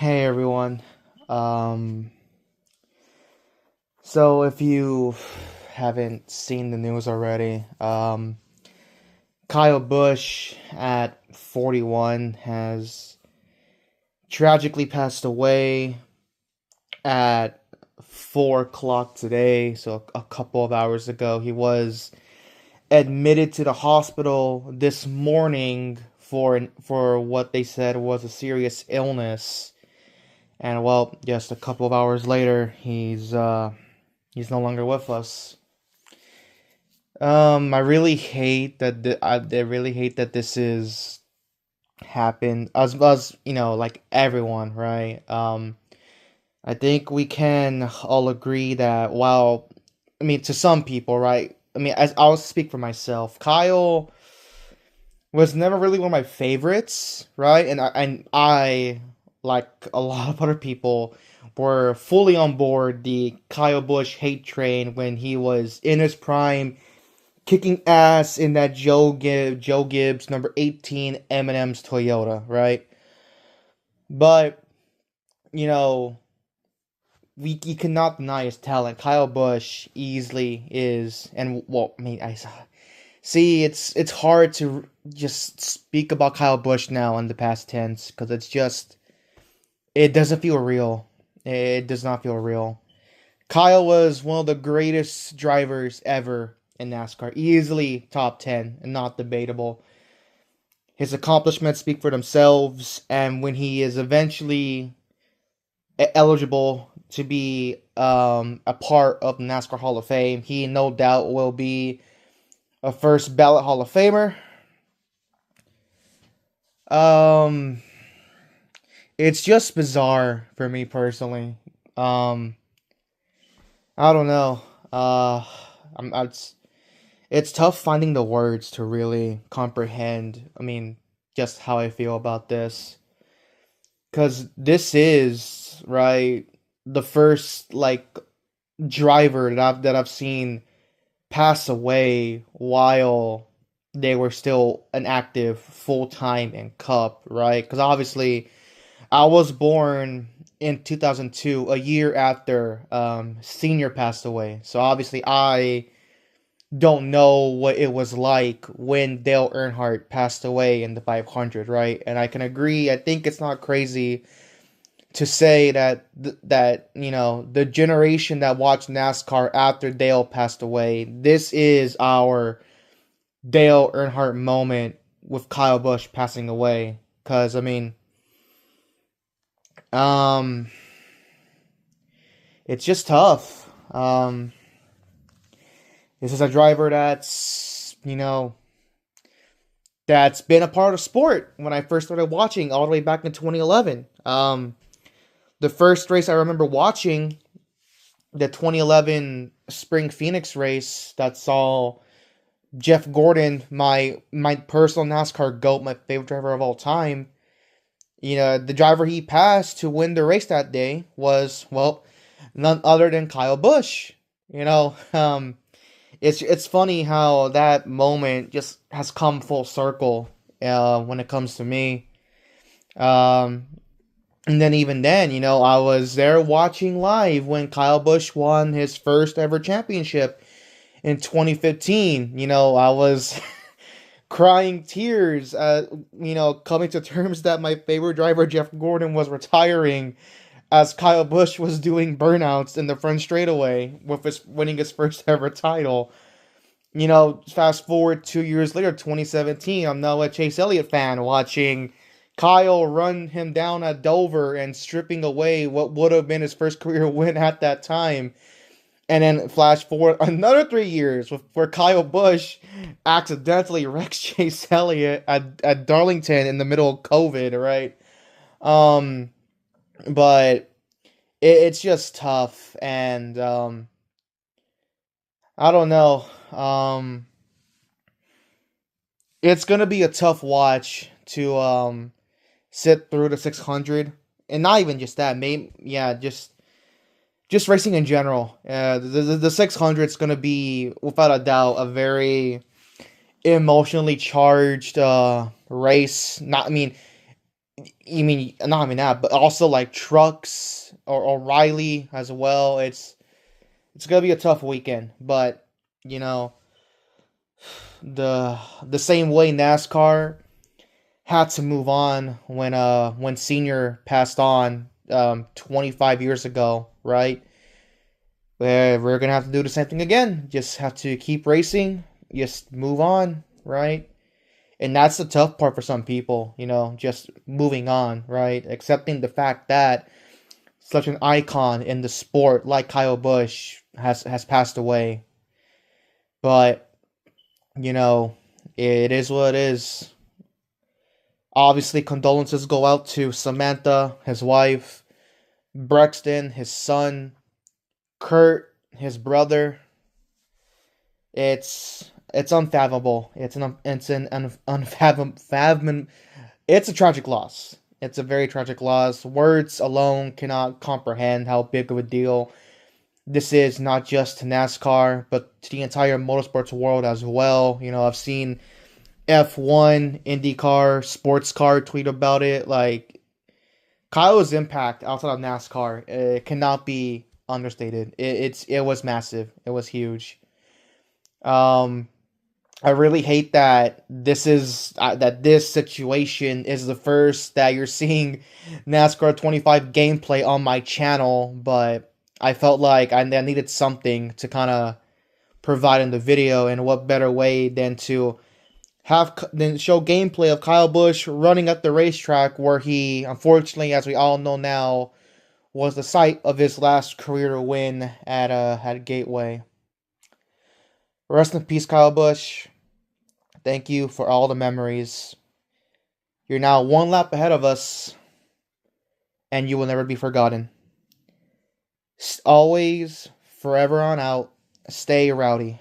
Hey everyone. Um, so if you haven't seen the news already, Kyle Busch at 41 has tragically passed away at 4 o'clock today. So a couple of hours ago, he was admitted to the hospital this morning for what they said was a serious illness. And well, just a couple of hours later, he's no longer with us. I really hate that. I really hate that this is happened. As like everyone, right? I think we can all agree that while, I mean, to some people, right? I mean, as I'll speak for myself, Kyle was never really one of my favorites, right? And I like a lot of other people, were fully on board the Kyle Busch hate train when he was in his prime, kicking ass in that Joe Gibbs number 18 M&M's Toyota, right? But you know, we you cannot deny his talent. Kyle Busch easily is, and well, I mean, I see it's hard to just speak about Kyle Busch now in the past tense because it doesn't feel real. It does not feel real. Kyle was one of the greatest drivers ever in NASCAR, easily top 10 and not debatable. His accomplishments speak for themselves, and when he is eventually eligible to be a part of the NASCAR Hall of Fame, he no doubt will be a first ballot Hall of Famer. Um, it's just bizarre for me personally. Um, I don't know. I'm, it's tough finding the words to really comprehend. I mean, just how I feel about this, because this is right the first like driver that I've seen pass away while they were still an active full time in Cup, right? Because obviously I was born in 2002, a year after Senior passed away. So obviously I don't know what it was like when Dale Earnhardt passed away in the 500, right? And I can agree. I think it's not crazy to say that the generation that watched NASCAR after Dale passed away, this is our Dale Earnhardt moment with Kyle Busch passing away. Because I mean, um, it's just tough. This is a driver that's been a part of sport when I first started watching all the way back in 2011. The first race I remember watching, the 2011 Spring Phoenix race that saw Jeff Gordon, my personal NASCAR GOAT, my favorite driver of all time. The driver he passed to win the race that day was, well, none other than Kyle Busch. It's funny how that moment just has come full circle when it comes to me. Um, and then even then, I was there watching live when Kyle Busch won his first ever championship in 2015. I was crying tears coming to terms that my favorite driver, Jeff Gordon, was retiring as Kyle Busch was doing burnouts in the front straightaway with his winning his first ever title. Fast forward 2 years later, 2017, I'm now a Chase Elliott fan watching Kyle run him down at Dover and stripping away what would have been his first career win at that time. And then flash forward another 3 years where Kyle Busch accidentally wrecks Chase Elliott at Darlington in the middle of COVID, right? Um, but it's just tough, and I don't know. It's gonna be a tough watch to sit through the 600, and not even just that. Maybe yeah, just racing in general. The 600 is gonna be without a doubt a very emotionally charged race. Not I mean You mean not only that, but also like trucks or O'Reilly as well. It's gonna be a tough weekend, but you know the same way NASCAR had to move on when Senior passed on 25 years ago, right? Where we're gonna have to do the same thing again. Just have to keep racing, just move on, right? And that's the tough part for some people, just moving on, right? Accepting the fact that such an icon in the sport like Kyle Busch has passed away. But, you know, it is what it is. Obviously, condolences go out to Samantha, his wife, Brexton, his son, Kurt, his brother. It's unfathomable. Unfathom. It's a tragic loss. It's a very tragic loss. Words alone cannot comprehend how big of a deal this is, not just to NASCAR, but to the entire motorsports world as well. I've seen F1, IndyCar, sports car tweet about it. Like, Kyle's impact outside of NASCAR, it cannot be understated. It was massive. It was huge. Um, I really hate that this situation is the first that you're seeing NASCAR 25 gameplay on my channel, but I felt like I needed something to kind of provide in the video, and what better way than to show gameplay of Kyle Busch running at the racetrack where he, unfortunately, as we all know now, was the site of his last career win at Gateway. Rest in peace, Kyle Busch. Thank you for all the memories. You're now one lap ahead of us, and you will never be forgotten. Always, forever on out, stay rowdy.